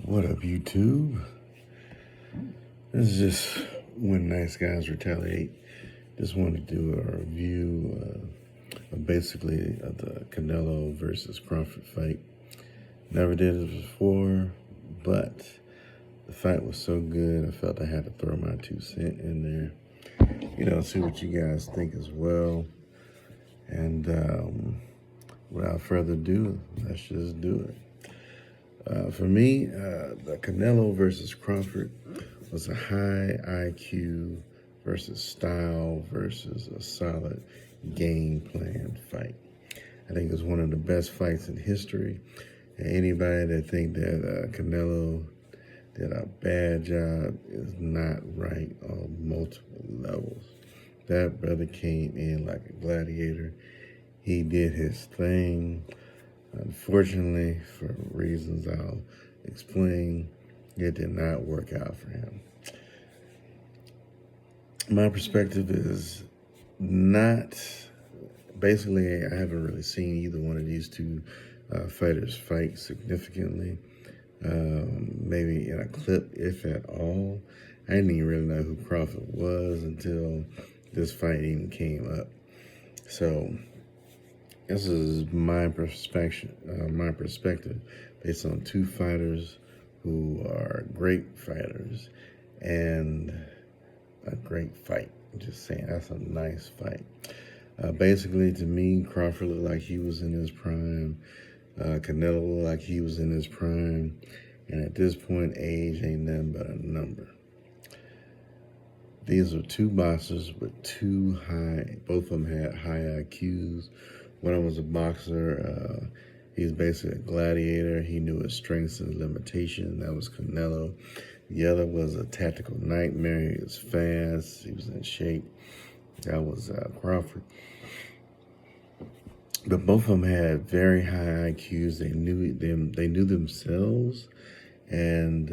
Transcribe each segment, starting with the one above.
What up, YouTube? This is just when nice guys retaliate. Just wanted to do a review of basically of the Canelo versus Crawford fight. Never did this before, but the fight was so good, I felt I had to throw my 2 cents in there. See what you guys think as well. And without further ado, let's just do it. For me, the Canelo versus Crawford was a high IQ versus style versus a solid game plan fight. I think it was one of the best fights in history. And anybody that think that Canelo did a bad job is not right on multiple levels. That brother came in like a gladiator. He did his thing. Unfortunately, for reasons I'll explain, it did not work out for him. My perspective is not, basically, I haven't really seen either one of these two fighters fight significantly. Maybe in a clip, if at all. I didn't even really know who Crawford was until this fight even came up. So this is my perspective based on two fighters who are great fighters and a great fight. I'm just saying, that's a nice fight. Basically, to me, Crawford looked like he was in his prime. Canelo looked like he was in his prime. And at this point, age ain't nothing but a number. These are two boxers with both of them had high IQs. One was a boxer. He's basically a gladiator. He knew his strengths and limitations. That was Canelo. The other was a tactical nightmare. He was fast. He was in shape. That was Crawford. But both of them had very high IQs. They knew them. They knew themselves, and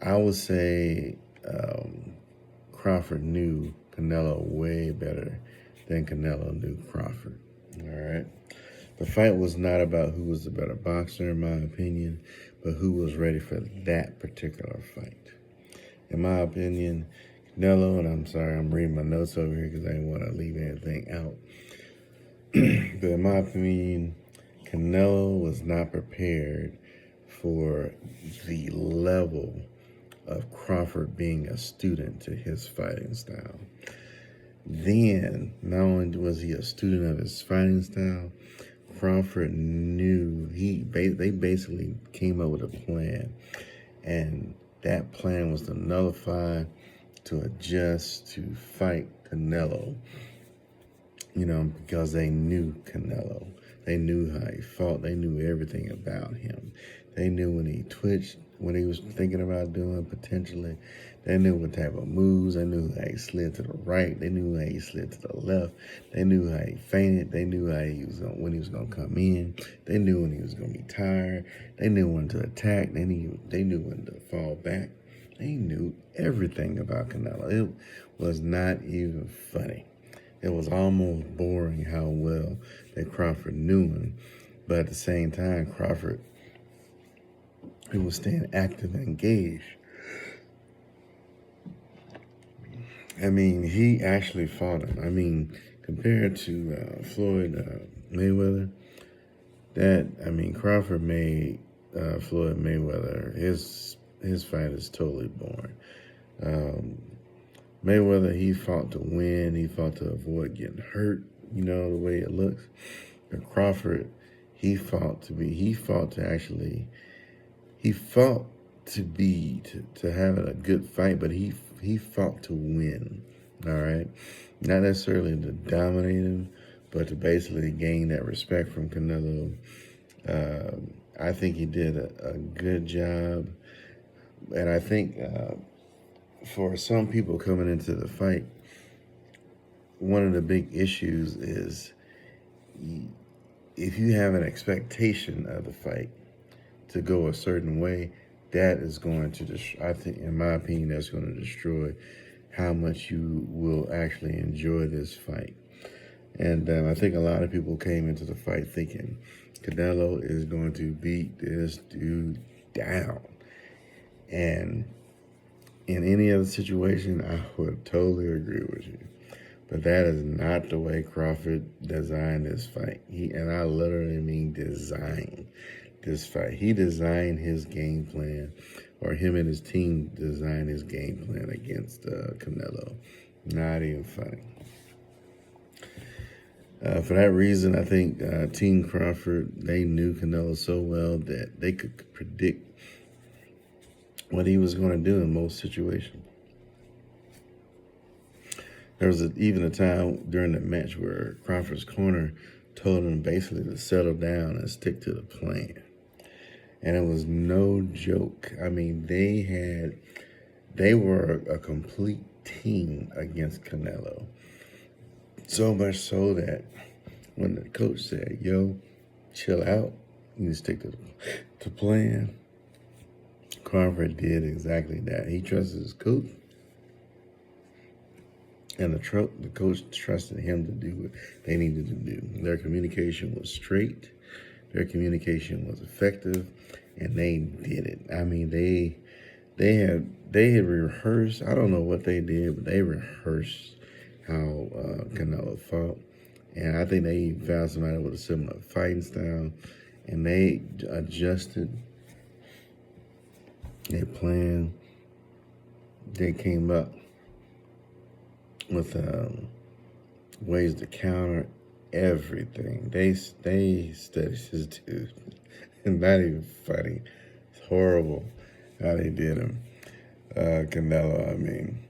I would say Crawford knew Canelo way better than Canelo knew Crawford. All right. The fight was not about who was the better boxer, in my opinion, but who was ready for that particular fight. In my opinion, Canelo, and I'm sorry, I'm reading my notes over here because I didn't want to leave anything out. But in my opinion, Canelo was not prepared for the level of Crawford being a student to his fighting style. Then, not only was he a student of his fighting style, Crawford knew they basically came up with a plan, and that plan was to nullify, to adjust, to fight Canelo, because they knew Canelo. They knew how he fought. They knew everything about him. They knew when he twitched, what he was thinking about doing potentially. They knew what type of moves. They knew how he slid to the right. They knew how he slid to the left. They knew how he feinted. They knew how when he was going to come in. They knew when he was going to be tired. They knew when to attack. They knew when to fall back. They knew everything about Canelo. It was not even funny. It was almost boring how well that Crawford knew him. But at the same time, Crawford, he was staying active and engaged. I mean, he actually fought him. I mean, compared to Floyd Mayweather, Crawford made Floyd Mayweather, his fight is totally boring. Mayweather, he fought to win. He fought to avoid getting hurt, the way it looks. But Crawford, he fought to have a good fight, but he fought to win, all right? Not necessarily to dominate him, but to basically gain that respect from Canelo. I think he did a good job. And I think for some people coming into the fight, one of the big issues is if you have an expectation of the fight to go a certain way, that is going to, I think, in my opinion, that's going to destroy how much you will actually enjoy this fight. And I think a lot of people came into the fight thinking Canelo is going to beat this dude down. And in any other situation, I would totally agree with you. But that is not the way Crawford designed this fight. And I literally mean design this fight. He designed his game plan, or him and his team designed his game plan against Canelo. Not even funny. For that reason, I think Team Crawford, they knew Canelo so well that they could predict what he was going to do in most situations. There was even a time during the match where Crawford's corner told him basically to settle down and stick to the plan. And it was no joke. I mean, they were a complete team against Canelo. So much so that when the coach said, yo, chill out, you need to stick to plan, Crawford did exactly that. He trusted his coach, and the coach trusted him to do what they needed to do. Their communication was straight. Their communication was effective, and they did it. I mean, they had rehearsed. I don't know what they did, but they rehearsed how Canelo fought. And I think they found somebody with a similar fighting style, and they adjusted their plan. They came up with ways to counter everything. They studied his dude. Not even funny. It's horrible how they did him. Canelo, I mean.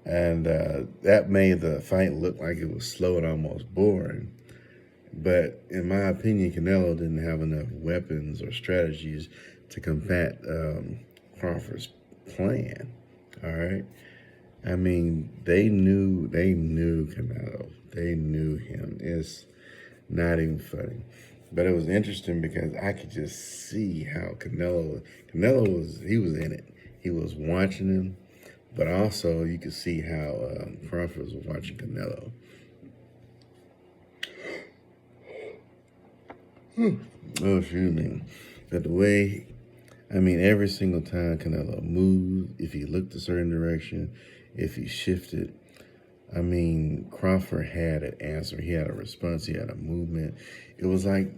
And that made the fight look like it was slow and almost boring. But in my opinion, Canelo didn't have enough weapons or strategies to combat Crawford's plan. All right. I mean, they knew Canelo. They knew him. It's not even funny. But it was interesting because I could just see how Canelo was in it. He was watching him, but also you could see how Crawford was watching Canelo. Oh, excuse me. But the way, I mean, every single time Canelo moved, if he looked a certain direction, if he shifted, I mean, Crawford had an answer. He had a response. He had a movement. It was like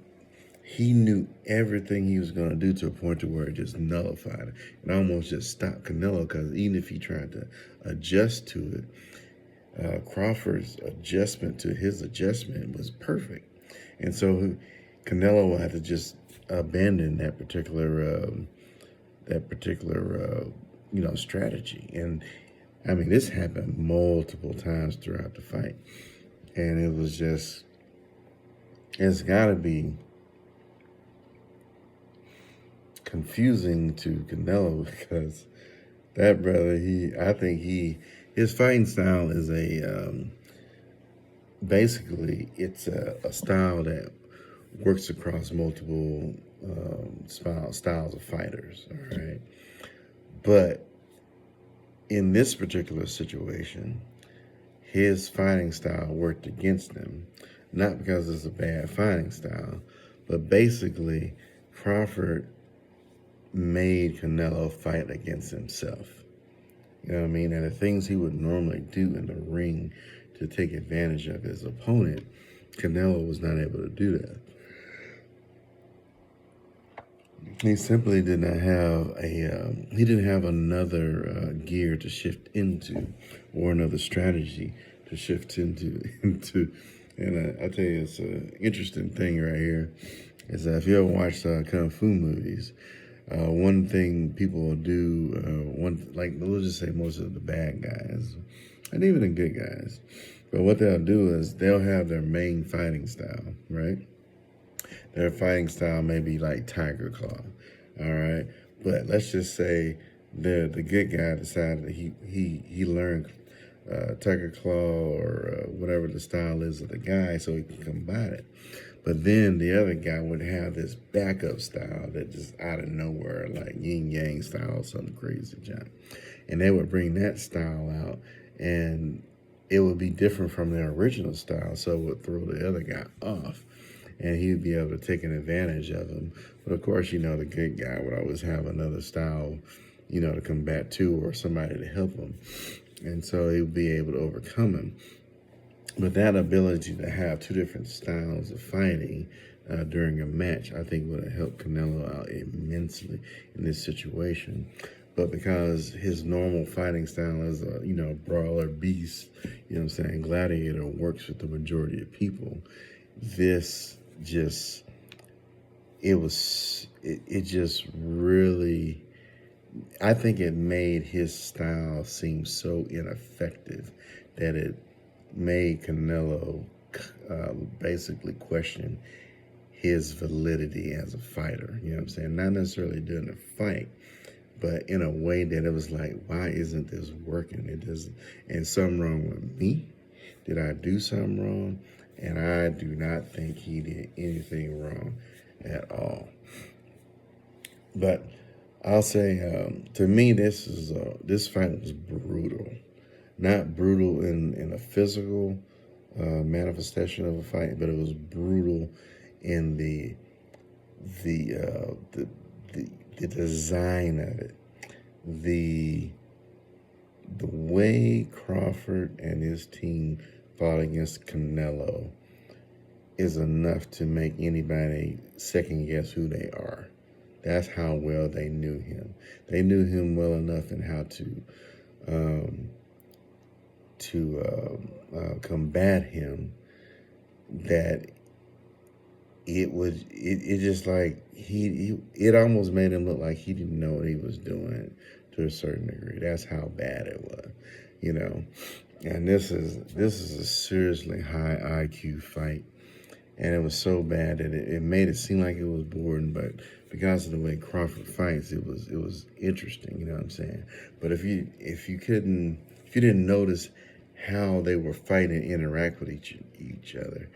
he knew everything he was going to do to a point to where it just nullified it. It almost just stopped Canelo, because even if he tried to adjust to it, Crawford's adjustment to his adjustment was perfect. And so Canelo will have to just abandon that particular strategy. And I mean, this happened multiple times throughout the fight. And it was just, it's got to be confusing to Canelo, because that brother, his fighting style is basically it's a style that works across multiple styles of fighters, all right? But in this particular situation, his fighting style worked against him, not because it's a bad fighting style, but basically Crawford made Canelo fight against himself. You know what I mean? And the things he would normally do in the ring to take advantage of his opponent, Canelo was not able to do that. He simply did not have he didn't have another gear to shift into, or another strategy to shift into. And I tell you, it's an interesting thing right here, is that if you ever watch Kung Fu movies, one thing people will do, we'll just say most of the bad guys, and even the good guys, but what they'll do is they'll have their main fighting style, right? Their fighting style may be like Tiger Claw, all right? But let's just say the good guy decided that he learned Tiger Claw or whatever the style is of the guy, so he can combat it. But then the other guy would have this backup style that just out of nowhere, like yin yang style or something crazy, John. And they would bring that style out, and it would be different from their original style, so it would throw the other guy off. and he'd be able to take an advantage of him. But of course, the good guy would always have another style, to combat too, or somebody to help him. And so he would be able to overcome him. But that ability to have two different styles of fighting during a match, I think would have helped Canelo out immensely in this situation. But because his normal fighting style is a, brawler beast, gladiator works with the majority of people, this just, it just really, I think it made his style seem so ineffective that it made Canelo basically question his validity as a fighter. You know what I'm saying? Not necessarily during the fight, but in a way that it was like, why isn't this working? It doesn't, and something wrong with me? Did I do something wrong? And I do not think he did anything wrong at all. But I'll say, to me, this fight was brutal. Not brutal in a physical manifestation of a fight, but it was brutal in the design of it. The way Crawford and his team fought against Canelo is enough to make anybody second guess who they are. That's how well they knew him. They knew him well enough in how to combat him that it just like it almost made him look like he didn't know what he was doing to a certain degree. That's how bad it was, And this is a seriously high IQ fight, and it was so bad that it made it seem like it was boring, but because of the way Crawford fights, it was interesting. You know what I'm saying? But if you didn't notice how they were fighting and interact with each other,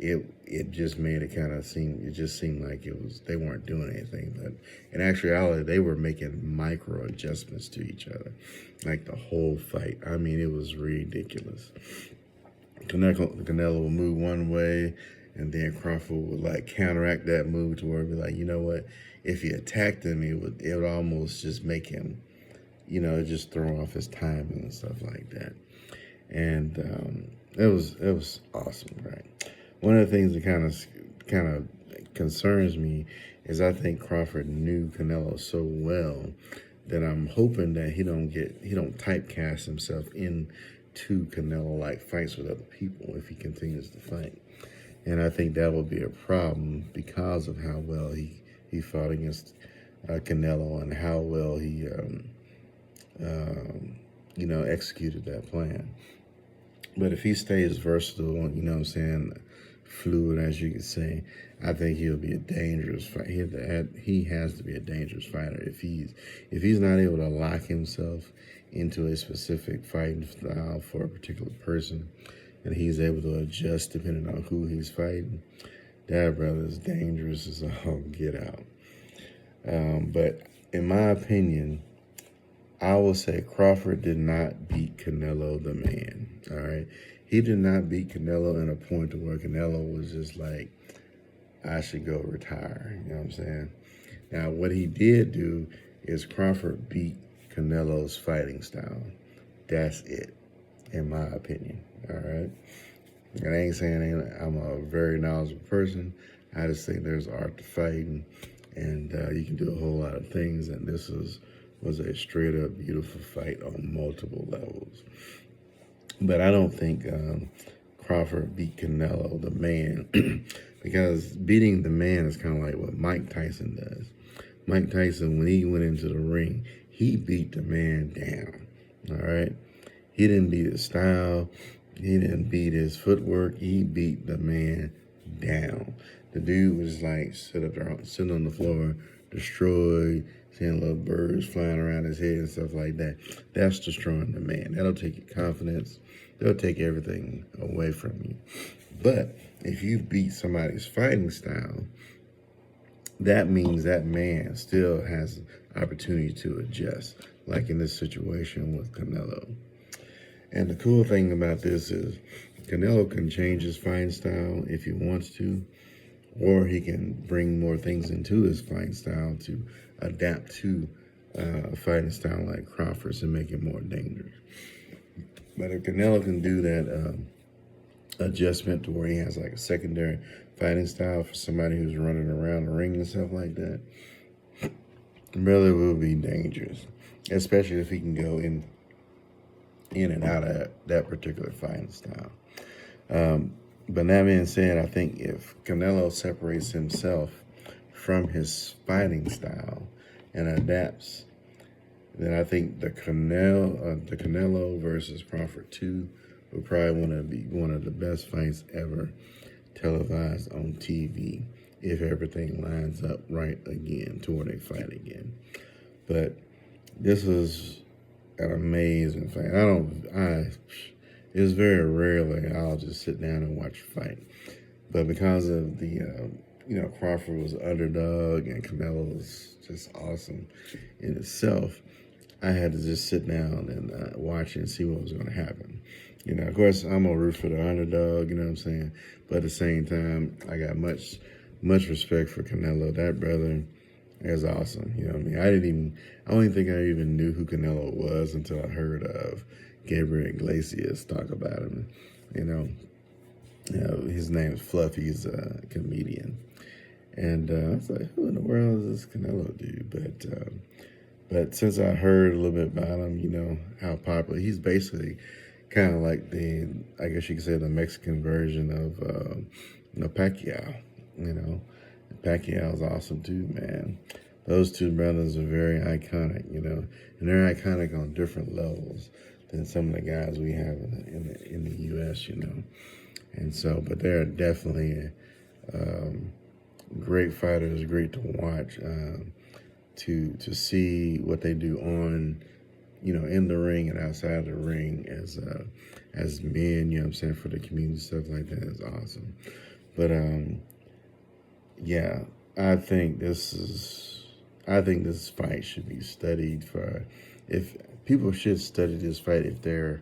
it just made it kind of seemed like they weren't doing anything. But in actuality, they were making micro adjustments to each other, like the whole fight. I mean, it was ridiculous. Canelo would move one way, and then Crawford would like counteract that move to where it'd be like, you know what? If he attacked him, it would almost just make him, just throw off his timing and stuff like that. And it was awesome, right? One of the things that kind of concerns me is I think Crawford knew Canelo so well that I'm hoping that he don't typecast himself into Canelo-like fights with other people if he continues to fight. And I think that will be a problem because of how well he fought against Canelo and how well he executed that plan. But if he stays versatile, fluid, as you could say, I think he'll be a dangerous fighter. He has to be a dangerous fighter if he's not able to lock himself into a specific fighting style for a particular person, and he's able to adjust depending on who he's fighting. That brother is dangerous as all get out. But in my opinion, I will say Crawford did not beat Canelo the man, all right? He did not beat Canelo in a point to where Canelo was just like, I should go retire, you know what I'm saying? Now, what he did do is Crawford beat Canelo's fighting style. That's it, in my opinion, all right? I ain't saying I'm a very knowledgeable person. I just think there's art to fighting, and you can do a whole lot of things, and this was a straight up beautiful fight on multiple levels. But I don't think Crawford beat Canelo, the man, because beating the man is kind of like what Mike Tyson does. Mike Tyson, when he went into the ring, he beat the man down, all right? He didn't beat his style. He didn't beat his footwork. He beat the man down. The dude was like sitting on the floor, destroyed, seeing little birds flying around his head and stuff like that. That's destroying the man. That'll take your confidence. They'll take everything away from you. But if you beat somebody's fighting style, that means that man still has opportunity to adjust, like in this situation with Canelo. And the cool thing about this is Canelo can change his fighting style if he wants to, or he can bring more things into his fighting style to adapt to a fighting style like Crawford's and make it more dangerous. But if Canelo can do that adjustment to where he has like a secondary fighting style for somebody who's running around the ring and stuff like that, brother will be dangerous, especially if he can go in and out of that particular fighting style. But that being said, I think if Canelo separates himself from his fighting style and adapts, then I think the Canelo versus Crawford 2 will probably want to be one of the best fights ever televised on TV if everything lines up right again to where they fight again. But this was an amazing fight. It's very rarely I'll just sit down and watch a fight. But because of the, Crawford was underdog and Canelo was just awesome in itself, I had to just sit down and watch and see what was going to happen. Of course, I'm going to root for the underdog, you know what I'm saying? But at the same time, I got much respect for Canelo. That brother is awesome, you know what I mean? I don't even think I even knew who Canelo was until I heard of Gabriel Iglesias talk about him. His name is Fluffy. He's a comedian. And I was like, who in the world is this Canelo dude? But since I heard a little bit about him, how popular, he's basically kind of like I guess you could say the Mexican version of Pacquiao, Pacquiao's awesome too, man. Those two brothers are very iconic, and they're iconic on different levels than some of the guys we have in the U.S., And so, but they're definitely great fighters, great to watch, to see what they do on, in the ring and outside the ring as men, for the community, stuff like that is awesome. But yeah, I think this fight should be studied if people should study this fight if they're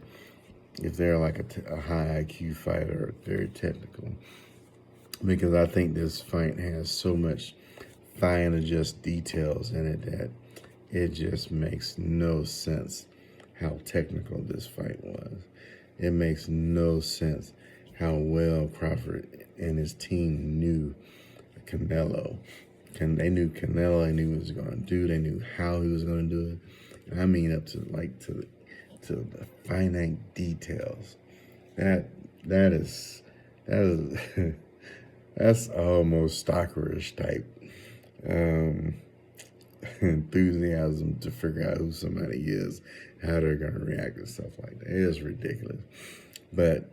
like a high IQ fighter, very technical, because I think this fight has so much fine adjust details in it that it just makes no sense how technical this fight was. It makes no sense how well Crawford and his team knew Canelo. They knew Canelo, they knew what he was going to do, they knew how he was going to do it. And I mean up to the finite details. That is that's almost stalkerish type enthusiasm to figure out who somebody is, how they're going to react and stuff like that. It is ridiculous. But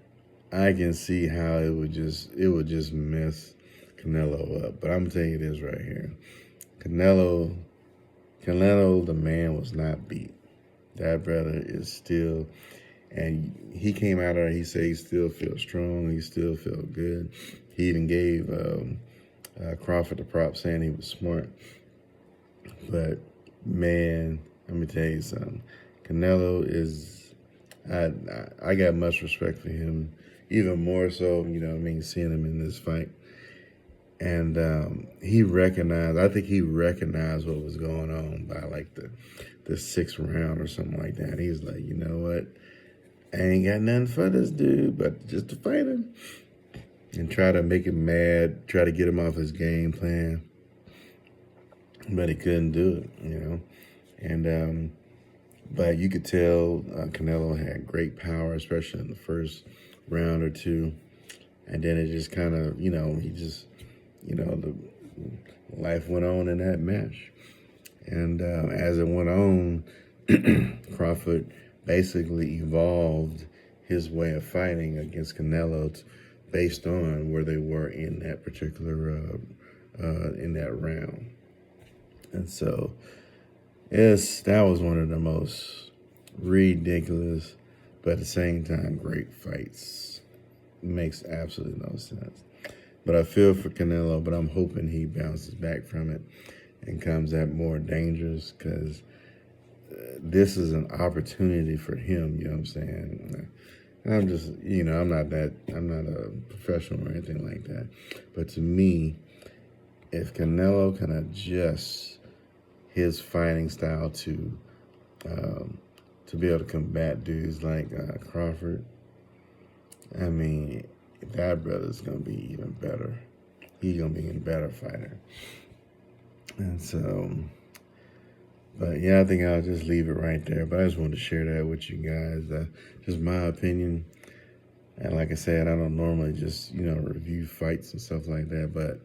I can see how it would just mess Canelo up. But I'm telling you this right here. Canelo, the man was not beat. That brother is still, and he came out there, he said he still feels strong, he still feels good. He even gave Crawford the prop saying he was smart. But man, let me tell you something. Canelo is, I got much respect for him, even more so, seeing him in this fight. And I think he recognized what was going on by like the sixth round or something like that. He was like, you know what? I ain't got nothing for this dude, but just to fight him and try to make him mad, try to get him off his game plan. But he couldn't do it, And, but you could tell Canelo had great power, especially in the first round or two. And then it just kind of, he just, the life went on in that match. And as it went on, Crawford basically evolved his way of fighting against Canelo based on where they were in that particular, in that round. And so, that was one of the most ridiculous, but at the same time, great fights. It makes absolutely no sense. But I feel for Canelo, but I'm hoping he bounces back from it and comes out more dangerous, because this is an opportunity for him, you know what I'm saying? I'm not a professional or anything like that. But to me, if Canelo can adjust his fighting style to be able to combat dudes like Crawford, I mean, that brother's gonna be even better. He's gonna be an even better fighter. And so, but yeah, I think I'll just leave it right there. But I just wanted to share that with you guys. Just my opinion. And like I said, I don't normally just, review fights and stuff like that. But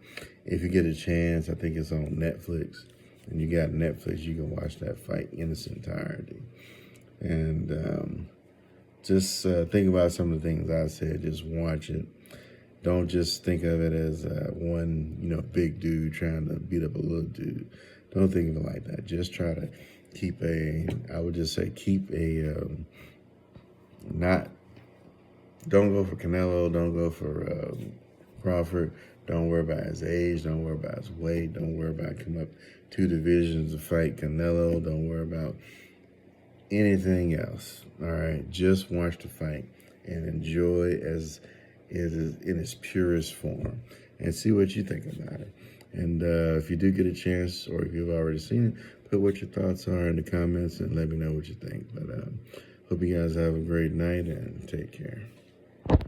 if you get a chance, I think it's on Netflix. And you got Netflix, you can watch that fight in its entirety. And just think about some of the things I said. Just watch it. Don't just think of it as one, big dude trying to beat up a little dude. Don't think of it like that. Just try to keep don't go for Canelo, don't go for Crawford. Don't worry about his age. Don't worry about his weight. Don't worry about coming up 2 divisions to fight Canelo. Don't worry about anything else. All right, just watch the fight and enjoy as it is in its purest form, and see what you think about it. And if you do get a chance, or if you've already seen it, put what your thoughts are in the comments and let me know what you think. But hope you guys have a great night and take care.